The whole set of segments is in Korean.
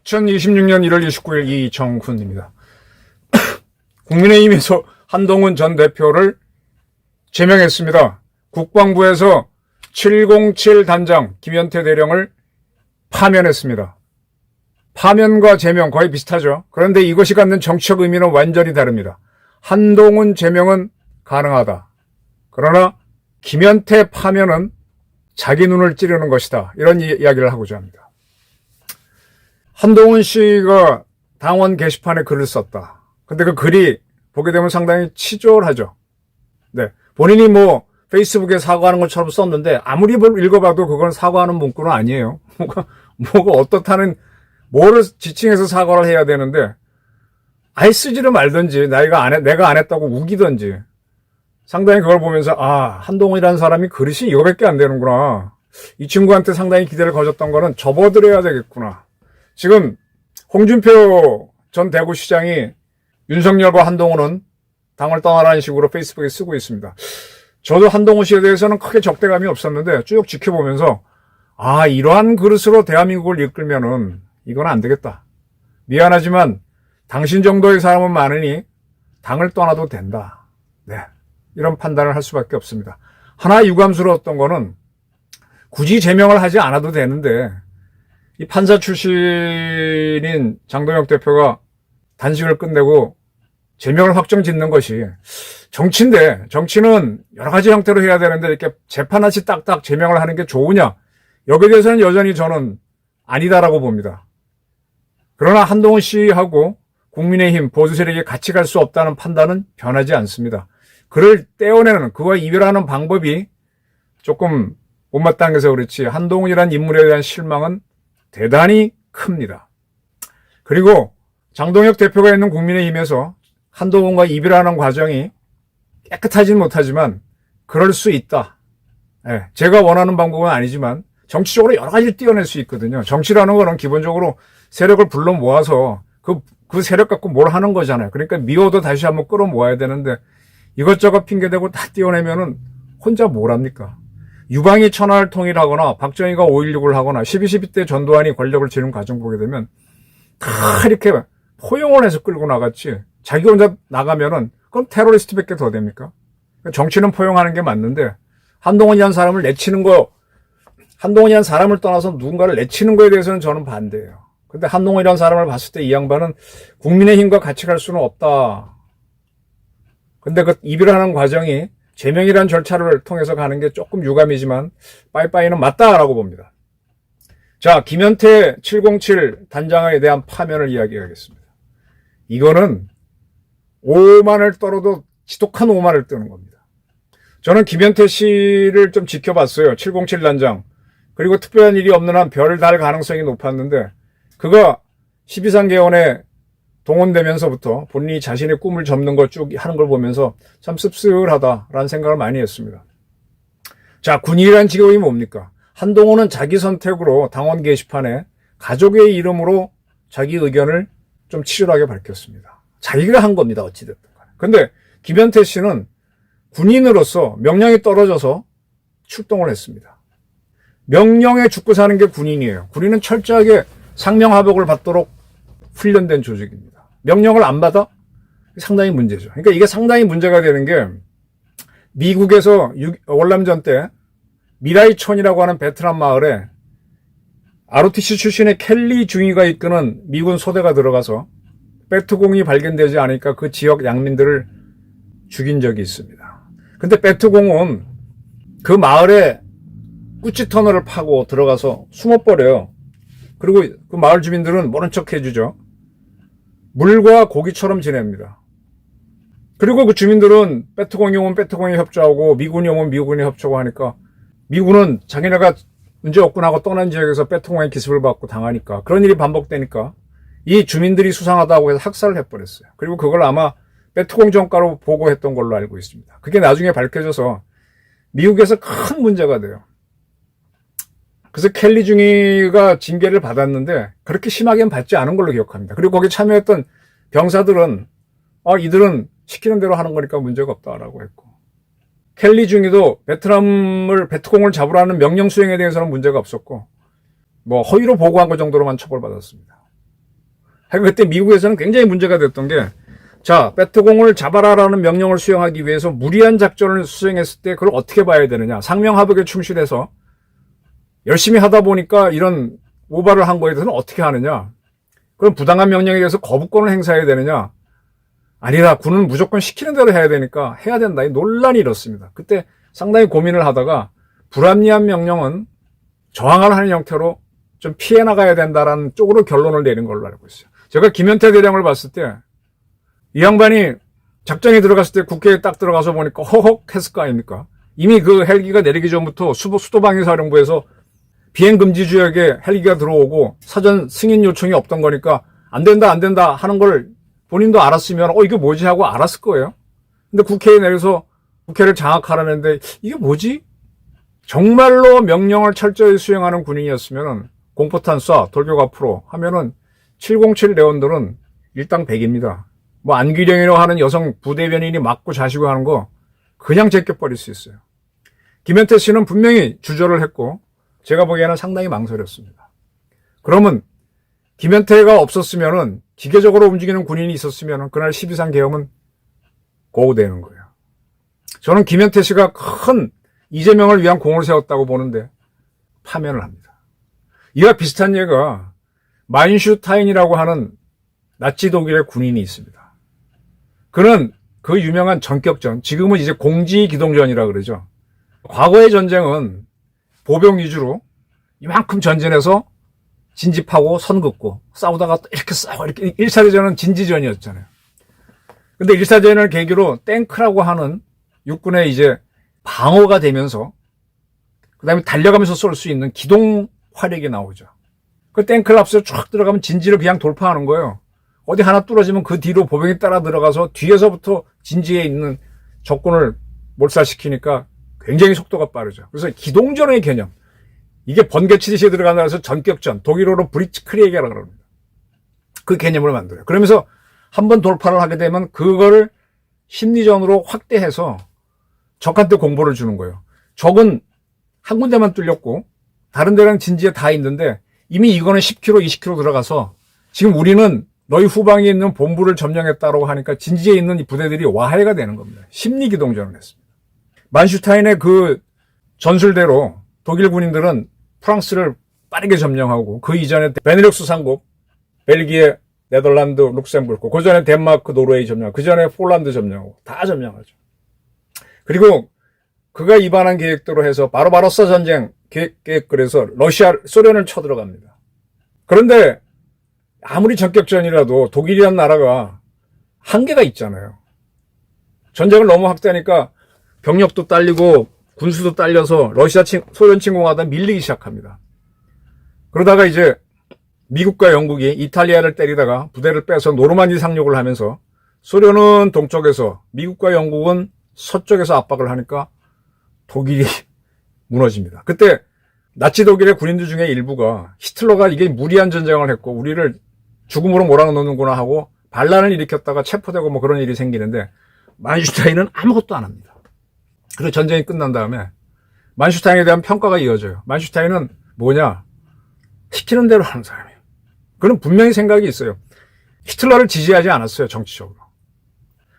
(2026년 1월 29일) 이정훈입니다. 국민의힘에서 한동훈 전 대표를 제명했습니다. 국방부에서 707 단장 김현태 대령을 파면했습니다. 파면과 제명 거의 비슷하죠. 그런데 이것이 갖는 정치적 의미는 완전히 다릅니다. 한동훈 제명은 가능하다. 그러나 김현태 파면은 자기 눈을 찌르는 것이다. 이런 이야기를 하고자 합니다. 한동훈 씨가 당원 게시판에 글을 썼다. 근데 그 글이 보게 되면 상당히 치졸하죠. 네. 본인이 뭐 페이스북에 사과하는 것처럼 썼는데 아무리 읽어봐도 그건 사과하는 문구는 아니에요. 뭐가 어떻다는 뭐를 지칭해서 사과를 해야 되는데 아예 쓰지를 말든지 내가 안 했다고 우기든지 상당히 그걸 보면서 한동훈이라는 사람이 그릇이 이거밖에 안 되는구나. 이 친구한테 상당히 기대를 거졌던 거는 접어들어야 되겠구나. 지금 홍준표 전 대구시장이 윤석열과 한동훈은 당을 떠나라는 식으로 페이스북에 쓰고 있습니다. 저도 한동훈 씨에 대해서는 크게 적대감이 없었는데 쭉 지켜보면서 이러한 그릇으로 대한민국을 이끌면은 이건 안 되겠다. 미안하지만 당신 정도의 사람은 많으니 당을 떠나도 된다. 네. 이런 판단을 할 수밖에 없습니다. 하나 유감스러웠던 거는 굳이 제명을 하지 않아도 되는데 이 판사 출신인 장동혁 대표가 단식을 끝내고 제명을 확정짓는 것이 정치인데 정치는 여러 가지 형태로 해야 되는데 이렇게 재판하시 딱딱 제명을 하는 게 좋으냐? 여기에 대해서는 여전히 저는 아니다라고 봅니다. 그러나 한동훈 씨하고 국민의힘 보수 세력이 같이 갈 수 없다는 판단은 변하지 않습니다. 그를 떼어내는 그와 이별하는 방법이 조금 못마땅해서 그렇지 한동훈이라는 인물에 대한 실망은 대단히 큽니다. 그리고 장동혁 대표가 있는 국민의힘에서 한동훈과 이별하는 과정이 깨끗하진 못하지만 그럴 수 있다. 네, 제가 원하는 방법은 아니지만 정치적으로 여러 가지를 띄어낼 수 있거든요. 정치라는 거는 기본적으로 세력을 불러 모아서 그 세력 갖고 뭘 하는 거잖아요. 그러니까 미워도 다시 한번 끌어 모아야 되는데 이것저것 핑계대고 다 띄어내면은 혼자 뭘 합니까? 유방이 천하를 통일하거나 박정희가 5.16을 하거나 12.12 때 전두환이 권력을 쥐는 과정 보게 되면 다 이렇게 포용을 해서 끌고 나갔지 자기 혼자 나가면은 그럼 테러리스트밖에 더 됩니까? 정치는 포용하는 게 맞는데 한동훈이라는 사람을 한동훈이라는 사람을 떠나서 누군가를 내치는 거에 대해서는 저는 반대예요. 근데 한동훈이라는 사람을 봤을 때 이 양반은 국민의힘과 같이 갈 수는 없다. 근데 그 이별하는 과정이 제명이라는 절차를 통해서 가는 게 조금 유감이지만 빠이빠이는 맞다라고 봅니다. 자, 김현태 707 단장에 대한 파면을 이야기하겠습니다. 이거는 오만을 떨어도 지독한 오만을 뜨는 겁니다. 저는 김현태 씨를 좀 지켜봤어요. 707 단장. 그리고 특별한 일이 없는 한 별을 달 가능성이 높았는데 그가 12.3 개헌에 동원되면서부터 본인이 자신의 꿈을 접는 걸 쭉 하는 걸 보면서 참 씁쓸하다라는 생각을 많이 했습니다. 자, 군인이라는 직업이 뭡니까? 한동훈은 자기 선택으로 당원 게시판에 가족의 이름으로 자기 의견을 좀 치열하게 밝혔습니다. 자기가 한 겁니다. 어찌됐든 간에. 근데 김현태 씨는 군인으로서 명령이 떨어져서 출동을 했습니다. 명령에 죽고 사는 게 군인이에요. 군인은 철저하게 상명하복을 받도록 훈련된 조직입니다. 명령을 안 받아? 상당히 문제죠. 그러니까 이게 상당히 문제가 되는 게 미국에서 월남전 때 미라이촌이라고 하는 베트남 마을에 ROTC 출신의 켈리 중위가 이끄는 미군 소대가 들어가서 베트공이 발견되지 않으니까 그 지역 양민들을 죽인 적이 있습니다. 근데 베트공은 그 마을에 꾸치 터널을 파고 들어가서 숨어버려요. 그리고 그 마을 주민들은 모른 척 해주죠. 물과 고기처럼 지냅니다. 그리고 그 주민들은 베트공이 오면 베트공이 협조하고 미군이 오면 미군이 협조하고 하니까 미군은 자기네가 문제 없군 하고 떠난 지역에서 베트공의 기습을 받고 당하니까 그런 일이 반복되니까 이 주민들이 수상하다고 해서 학살을 해버렸어요. 그리고 그걸 아마 베트공 전과로 보고했던 걸로 알고 있습니다. 그게 나중에 밝혀져서 미국에서 큰 문제가 돼요. 그래서 켈리 중위가 징계를 받았는데 그렇게 심하게는 받지 않은 걸로 기억합니다. 그리고 거기 참여했던 병사들은 이들은 시키는 대로 하는 거니까 문제가 없다라고 했고, 켈리 중위도 베트콩을 잡으라는 명령 수행에 대해서는 문제가 없었고, 허위로 보고한 것 정도로만 처벌받았습니다. 하여간 그때 미국에서는 굉장히 문제가 됐던 게, 베트콩을 잡아라라는 명령을 수행하기 위해서 무리한 작전을 수행했을 때 그걸 어떻게 봐야 되느냐. 상명하복에 충실해서 열심히 하다 보니까 이런 오바를 한 거에 대해서는 어떻게 하느냐. 그럼 부당한 명령에 대해서 거부권을 행사해야 되느냐. 아니라 군은 무조건 시키는 대로 해야 되니까 해야 된다. 이 논란이 일었습니다. 그때 상당히 고민을 하다가 불합리한 명령은 저항을 하는 형태로 좀 피해 나가야 된다라는 쪽으로 결론을 내린 걸로 알고 있어요. 제가 김현태 대령을 봤을 때 이 양반이 작전에 들어갔을 때 국회에 딱 들어가서 보니까 허헉 했을 거 아닙니까? 이미 그 헬기가 내리기 전부터 수도방위사령부에서 비행금지 지역에 헬기가 들어오고 사전 승인 요청이 없던 거니까 안 된다 하는 걸 본인도 알았으면 이게 뭐지 하고 알았을 거예요. 근데 국회에 내려서 국회를 장악하라는데 이게 뭐지? 정말로 명령을 철저히 수행하는 군인이었으면 공포탄 쏴, 돌격 앞으로 하면은 707 대원들은 일당 100입니다. 안기령이라고 하는 여성 부대변인이 맞고 자시고 하는 거 그냥 제껴버릴 수 있어요. 김현태 씨는 분명히 주저를 했고 제가 보기에는 상당히 망설였습니다. 그러면 김현태가 없었으면은 기계적으로 움직이는 군인이 있었으면은 그날 12상 계엄은 고우되는 거예요. 저는 김현태 씨가 큰 이재명을 위한 공을 세웠다고 보는데 파면을 합니다. 이와 비슷한 예가 마인슈타인이라고 하는 나치 독일의 군인이 있습니다. 그는 그 유명한 전격전, 지금은 이제 공지기동전이라 그러죠. 과거의 전쟁은 보병 위주로 이만큼 전진해서 진집하고 선 긋고 싸우다가 또 이렇게 싸우고 이렇게 1차 대전은 진지전이었잖아요. 근데 1차 대전을 계기로 탱크라고 하는 육군의 이제 방어가 되면서 그다음에 달려가면서 쏠 수 있는 기동 화력이 나오죠. 그 탱크를 앞서 쫙 들어가면 진지를 그냥 돌파하는 거예요. 어디 하나 뚫어지면 그 뒤로 보병이 따라 들어가서 뒤에서부터 진지에 있는 적군을 몰살시키니까 굉장히 속도가 빠르죠. 그래서 기동전의 개념. 이게 번개치듯이 들어간다 해서 전격전, 독일어로 브리츠크리에게라고 합니다. 그 개념을 만들어요. 그러면서 한번 돌파를 하게 되면 그걸 심리전으로 확대해서 적한테 공보를 주는 거예요. 적은 한 군데만 뚫렸고 다른 데랑 진지에 다 있는데 이미 이거는 10km, 20km 들어가서 지금 우리는 너희 후방에 있는 본부를 점령했다고 하니까 진지에 있는 이 부대들이 와해가 되는 겁니다. 심리기동전을 했습니다. 만슈타인의 그 전술대로 독일 군인들은 프랑스를 빠르게 점령하고 그 이전에 베네룩스 삼국, 벨기에, 네덜란드, 룩셈부르크, 그 전에 덴마크, 노르웨이 점령, 그 전에 폴란드 점령하고 다 점령하죠. 그리고 그가 입안한 계획대로 해서 바로바로사 전쟁 계획 그래서 소련을 쳐들어갑니다. 그런데 아무리 전격전이라도 독일이라는 나라가 한계가 있잖아요. 전쟁을 너무 확대하니까 병력도 딸리고 군수도 딸려서 소련 침공하다 밀리기 시작합니다. 그러다가 이제 미국과 영국이 이탈리아를 때리다가 부대를 빼서 노르만디 상륙을 하면서 소련은 동쪽에서 미국과 영국은 서쪽에서 압박을 하니까 독일이 무너집니다. 그때 나치 독일의 군인들 중에 일부가 히틀러가 이게 무리한 전쟁을 했고 우리를 죽음으로 몰아넣는구나 하고 반란을 일으켰다가 체포되고 그런 일이 생기는데 만슈타인은 아무것도 안 합니다. 그리고 전쟁이 끝난 다음에 만슈타인에 대한 평가가 이어져요. 만슈타인은 뭐냐? 시키는 대로 하는 사람이에요. 그는 분명히 생각이 있어요. 히틀러를 지지하지 않았어요, 정치적으로.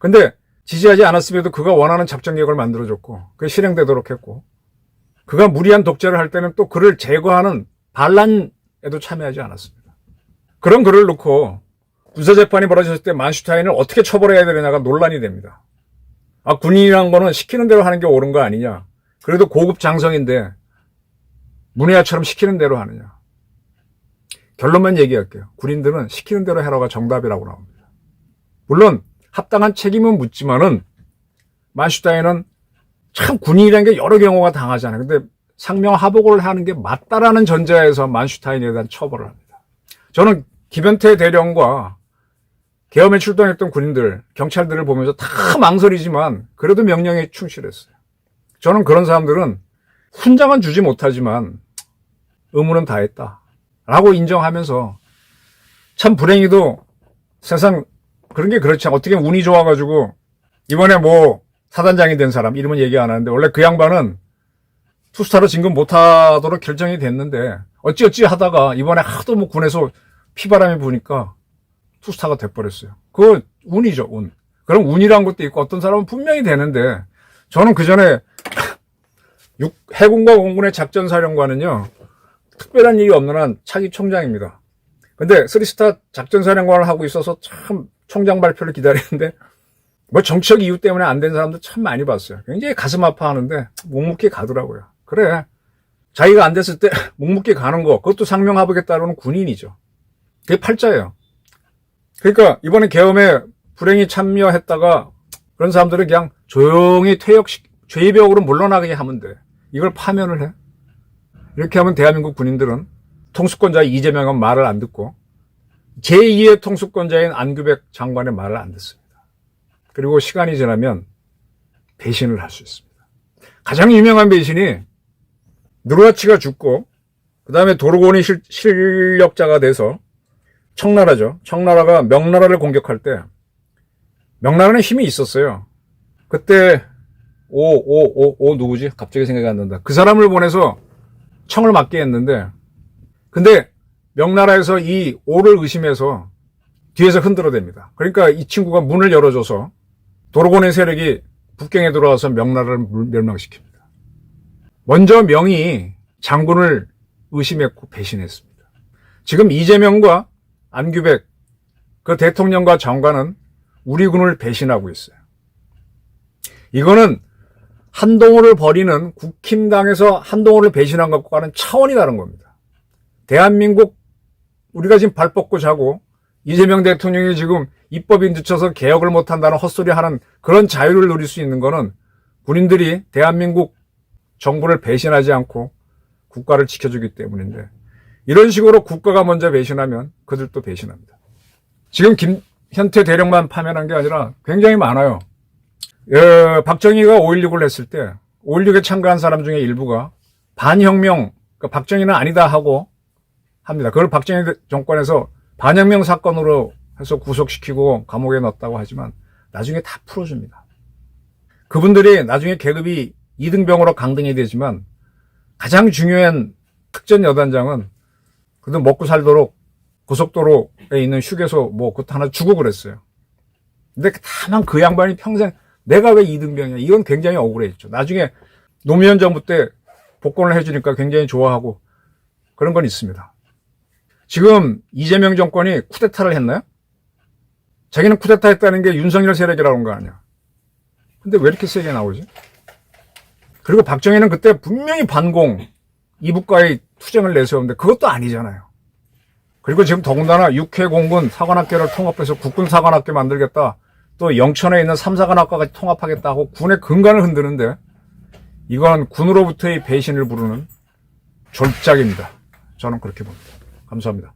근데 지지하지 않았음에도 그가 원하는 작전 계획을 만들어줬고 그게 실행되도록 했고 그가 무리한 독재를 할 때는 또 그를 제거하는 반란에도 참여하지 않았습니다. 그런 그를 놓고 군사재판이 벌어졌을 때 만슈타인을 어떻게 처벌해야 되느냐가 논란이 됩니다. 군인이란 거는 시키는 대로 하는 게 옳은 거 아니냐. 그래도 고급 장성인데 문혜아처럼 시키는 대로 하느냐. 결론만 얘기할게요. 군인들은 시키는 대로 해라가 정답이라고 나옵니다. 물론 합당한 책임은 묻지만은 만슈타인은 참 군인이라는 게 여러 경우가 당하잖아요. 근데 상명하복을 하는 게 맞다라는 전제하에서 만슈타인에 대한 처벌을 합니다. 저는 김현태 대령과 계엄에 출동했던 군인들, 경찰들을 보면서 다 망설이지만 그래도 명령에 충실했어요. 저는 그런 사람들은 훈장은 주지 못하지만 의무는 다했다 라고 인정하면서 참 불행히도 세상 그런 게 그렇지. 어떻게 운이 좋아가지고 이번에 뭐 사단장이 된 사람 이름은 얘기 안 하는데 원래 그 양반은 투스타로 진급 못하도록 결정이 됐는데 어찌어찌 하다가 이번에 하도 뭐 군에서 피바람이 부니까 투스타가 돼버렸어요. 그거 운이죠, 운. 그럼 운이란 것도 있고 어떤 사람은 분명히 되는데 저는 그 전에 해군과 공군의 작전사령관은요 특별한 일이 없는 한 차기 총장입니다. 근데 3스타 작전사령관을 하고 있어서 참 총장 발표를 기다리는데 뭐 정치적 이유 때문에 안 된 사람도 참 많이 봤어요. 굉장히 가슴 아파하는데 묵묵히 가더라고요. 그래, 자기가 안 됐을 때 묵묵히 가는 거 그것도 상명하복에 따르는 군인이죠. 그게 팔자예요. 그러니까 이번에 계엄에 불행히 참여했다가 그런 사람들은 그냥 조용히 죄의벽으로 물러나게 하면 돼. 이걸 파면을 해. 이렇게 하면 대한민국 군인들은 통수권자 이재명은 말을 안 듣고 제2의 통수권자인 안규백 장관의 말을 안 듣습니다. 그리고 시간이 지나면 배신을 할 수 있습니다. 가장 유명한 배신이 누르하치가 죽고 그 다음에 도르곤이 실력자가 돼서 청나라죠. 청나라가 명나라를 공격할 때 명나라는 힘이 있었어요. 그때 누구지? 갑자기 생각이 안 난다. 그 사람을 보내서 청을 맞게 했는데 근데 명나라에서 이 오를 의심해서 뒤에서 흔들어댑니다. 그러니까 이 친구가 문을 열어줘서 도르곤의 세력이 북경에 들어와서 명나라를 멸망시킵니다. 먼저 명이 장군을 의심했고 배신했습니다. 지금 이재명과 안규백 그 대통령과 장관은 우리 군을 배신하고 있어요. 이거는 한동훈을 버리는 국힘당에서 한동훈을 배신한 것과는 차원이 다른 겁니다. 대한민국 우리가 지금 발 뻗고 자고 이재명 대통령이 지금 입법인 늦춰서 개혁을 못한다는 헛소리 하는 그런 자유를 누릴 수 있는 거는 군인들이 대한민국 정부를 배신하지 않고 국가를 지켜주기 때문인데 이런 식으로 국가가 먼저 배신하면 그들도 배신합니다. 지금 김현태 대령만 파면한 게 아니라 굉장히 많아요. 박정희가 5.16을 했을 때 5.16에 참가한 사람 중에 일부가 반혁명, 그러니까 박정희는 아니다 하고 합니다. 그걸 박정희 정권에서 반혁명 사건으로 해서 구속시키고 감옥에 넣었다고 하지만 나중에 다 풀어줍니다. 그분들이 나중에 계급이 2등병으로 강등이 되지만 가장 중요한 특전 여단장은 그들 먹고 살도록 고속도로에 있는 휴게소 뭐 그것도 하나 주고 그랬어요. 근데 다만 그 양반이 평생 내가 왜 2등병이야? 이건 굉장히 억울했죠. 나중에 노무현 정부 때 복권을 해주니까 굉장히 좋아하고 그런 건 있습니다. 지금 이재명 정권이 쿠데타를 했나요? 자기는 쿠데타 했다는 게 윤석열 세력이라고 한 거 아니야. 근데 왜 이렇게 세게 나오지? 그리고 박정희는 그때 분명히 반공, 이북과의 투쟁을 내세웠는데 그것도 아니잖아요. 그리고 지금 더군다나 육해공군 사관학교를 통합해서 국군사관학교 만들겠다. 또 영천에 있는 삼사관학과까지 통합하겠다고 군의 근간을 흔드는데 이건 군으로부터의 배신을 부르는 졸작입니다. 저는 그렇게 봅니다. 감사합니다.